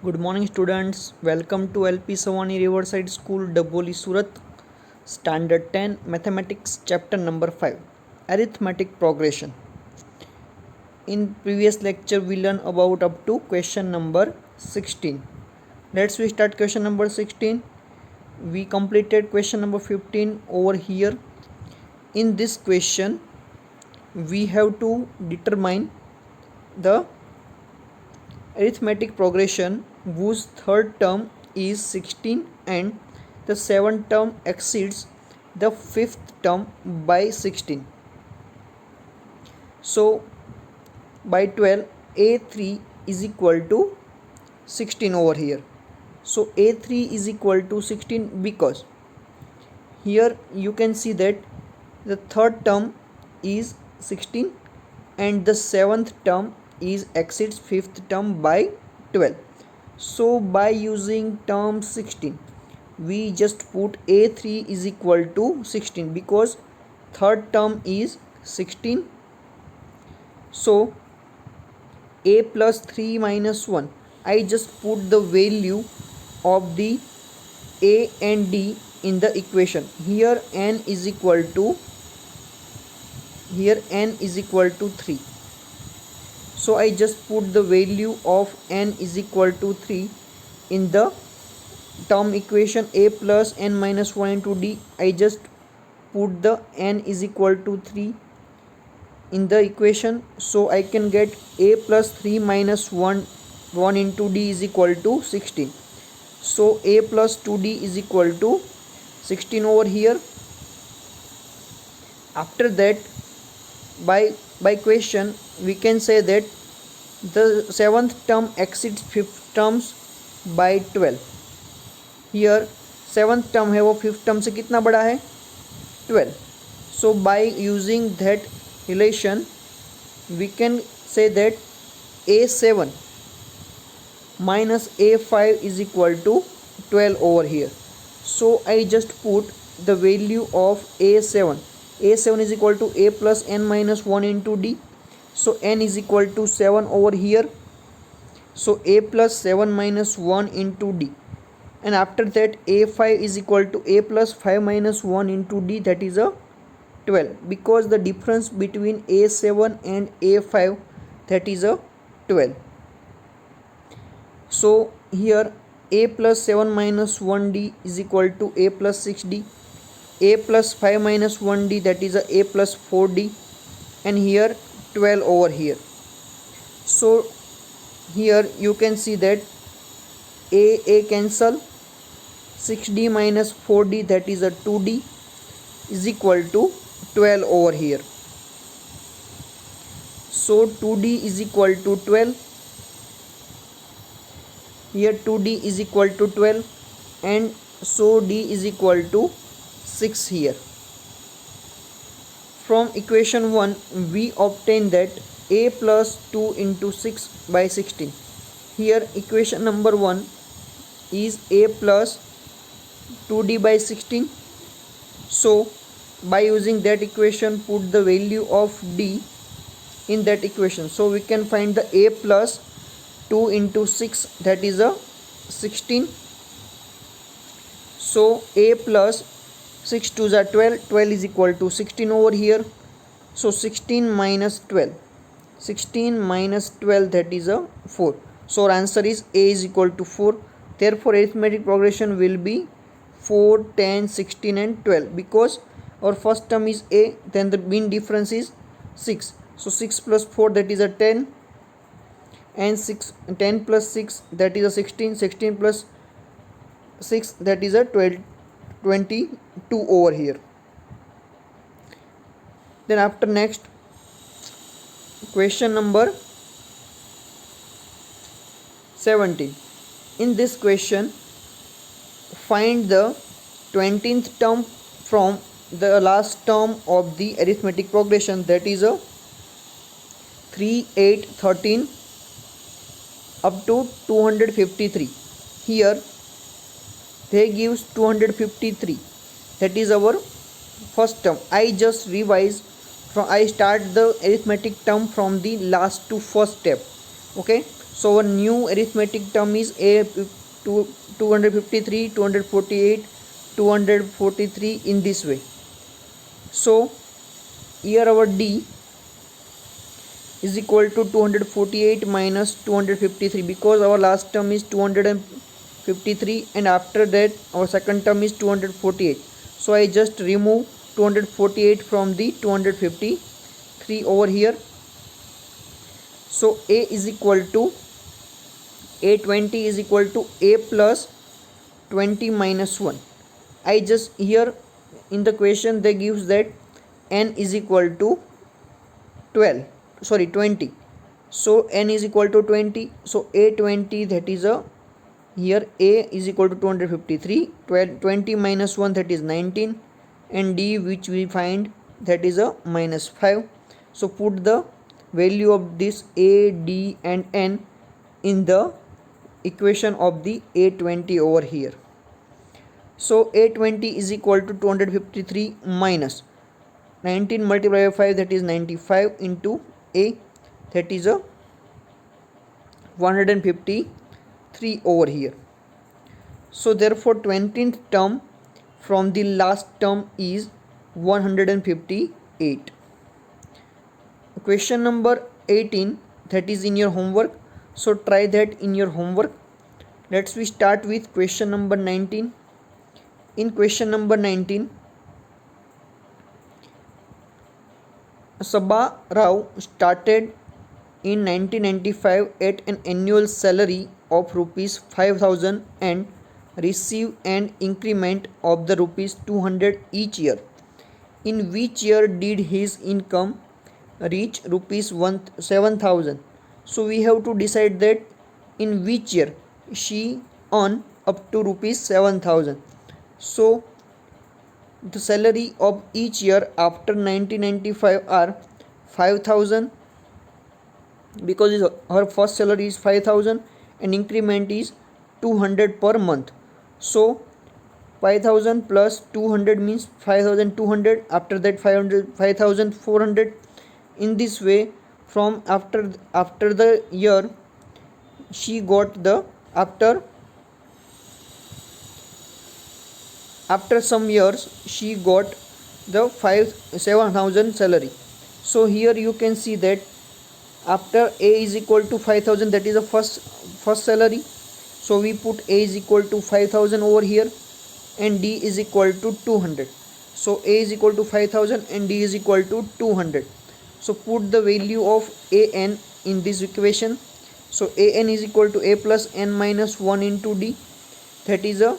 Good morning, students. Welcome to LP Savani Riverside School, Daboli, Surat. Standard 10, Mathematics, Chapter number 5, Arithmetic Progression. In previous lecture, we learned about up to question number 16. Let's we start question number 16. We completed question number 15 over here. In this question, we have to determine the arithmetic progression whose third term is 16 and the seventh term exceeds the fifth term by 16. So by 12 a3 is equal to 16 over here. So a3 is equal to 16 because here you can see that the third term is 16 and the seventh term is exceeds fifth term by 12. So by using term 16 we just put a3 is equal to 16 because third term is 16. So a plus 3 minus 1, I just put the value of the a and d in the equation. Here n is equal to 3. So I just put the value of n is equal to 3 in the term equation a plus n minus 1 into d. I just put the n is equal to 3 in the equation, so I can get a plus 3 minus 1 into d is equal to 16. So a plus 2d is equal to 16 over here. After that, by question we can say that the seventh term exceeds fifth terms by 12. Here seventh term है वो fifth term से कितना बड़ा है 12. So by using that relation we can say that a7 minus a5 is equal to 12 over here. So I just put the value of a7 is equal to a plus n minus 1 into d. So n is equal to 7 over here. So a plus 7 minus 1 into d, and after that a5 is equal to a plus 5 minus 1 into d, that is a 12 because the difference between a7 and a5, that is a 12. So here a plus 7 minus 1d is equal to a plus 6d, a plus 5 minus 1d, that is a plus 4d, and here 12 over here. So here you can see that a cancel, 6d minus 4d, that is a 2d, is equal to 12 over here. So 2d is equal to 12. Here 2d is equal to 12 and so d is equal to 6 here. From equation 1 we obtain that a plus 2 into 6 by 16. Here equation number 1 is a plus 2d by 16. So by using that equation put the value of d in that equation. So we can find the a plus 2 into 6, that is a 16. So a plus 6 2s are 12, 12 is equal to 16 over here. So 16 minus 12, 16 minus 12, that is a 4. So our answer is a is equal to 4. Therefore arithmetic progression will be 4, 10, 16 and 12 because our first term is a, then the mean difference is 6. So 6 plus 4, that is a 10, and 10 plus 6, that is a 16, 16 plus 6, that is a 12, 22 over here. Then after next question number 17. In this question find the 20th term from the last term of the arithmetic progression, that is a 3, 8, 13 up to 253. Here they gives 253, that is our first term. I just revise from, I start the arithmetic term from the last to first step. Okay, So our new arithmetic term is A 253, 248, 243 in this way. So here our D is equal to 248 minus 253, because our last term is 253 and after that our second term is 248. So I just remove 248 from the 253 over here. So A is equal to A20 is equal to A plus 20 minus 1. I just here in the question they gives that n is equal to 20. So n is equal to 20. So A20, that is a here A is equal to 253, 20 minus 1, that is 19, and D which we find, that is a minus 5. So put the value of this A, D and N in the equation of the A20 over here. So A20 is equal to 253 minus 19 multiplied by 5, that is 95, into A, that is a 153 over here. So therefore 20th term from the last term is 158. Question number 18, that is in your homework. So try that in your homework. Let's we start with question number 19. In question number 19, Sabha Rao started in 1995 at an annual salary of rupees 5,000 and received an increment of the rupees 200 each year. In which year did his income reach rupees 7,000? So we have to decide that in which year she earned up to rupees 7,000. So the salary of each year after 1995 are 5,000, because her first salary is 5,000 and increment is 200 per month. So 5,000 plus 200 means 5,200, after that 5,400. In this way, from after the year she got the after some years she got the 7,000 salary. So here you can see that after A is equal to 5,000, that is the first salary. So we put A is equal to 5,000 over here and D is equal to 200. So A is equal to 5,000 and D is equal to 200. So put the value of AN in this equation. So AN is equal to A plus N minus 1 into D, that is a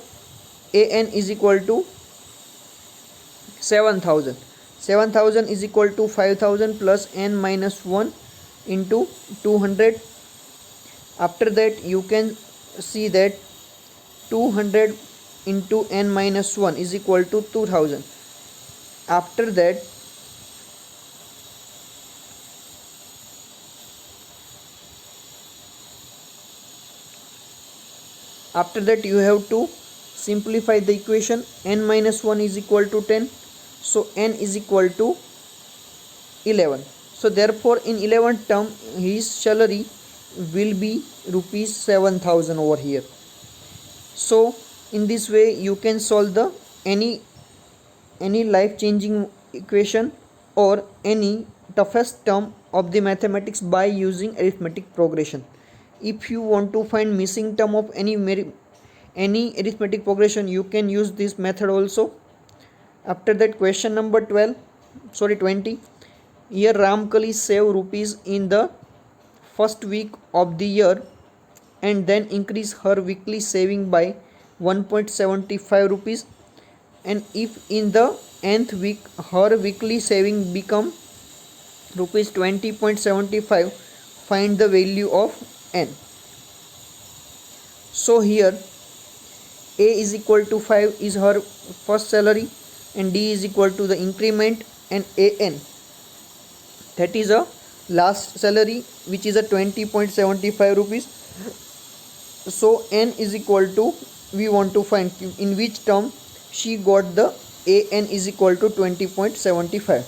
AN is equal to 7,000. 7,000 is equal to 5,000 plus N minus 1 into 200. After that you can see that 200 into N minus 1 is equal to 2,000. After that you have to simplify the equation. N minus 1 is equal to 10. So N is equal to 11. So therefore in 11th term his salary will be rupees 7,000 over here. So in this way you can solve the any life changing equation or any toughest term of the mathematics by using arithmetic progression. If you want to find missing term of any arithmetic progression, you can use this method also. After that, question number 20. Here Ramkali save rupees in the first week of the year and then increase her weekly saving by 1.75 rupees, and if in the nth week her weekly saving become rupees 20.75, find the value of n. So here A is equal to 5 is her first salary and D is equal to the increment, and AN, that is a last salary which is a 20.75 rupees. So N is equal to, we want to find in which term she got the AN is equal to 20.75.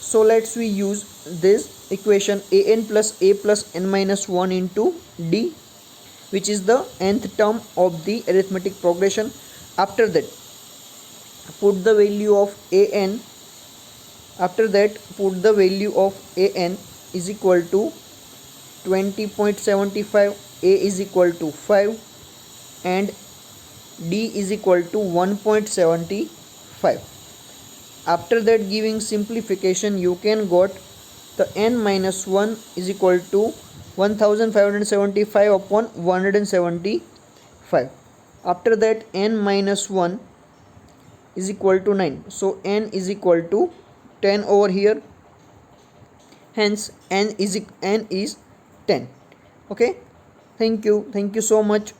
So let's we use this equation an plus a plus n minus 1 into d, which is the nth term of the arithmetic progression. After that, put the value of an. After that, put the value of an is equal to 20.75, a is equal to 5, and d is equal to 1.75. After that, giving simplification, you can got the n minus 1 is equal to 1575 upon 175. After that, n minus 1 is equal to 9. So n is equal to 10 over here. Hence n is 10. Okay. Thank you so much.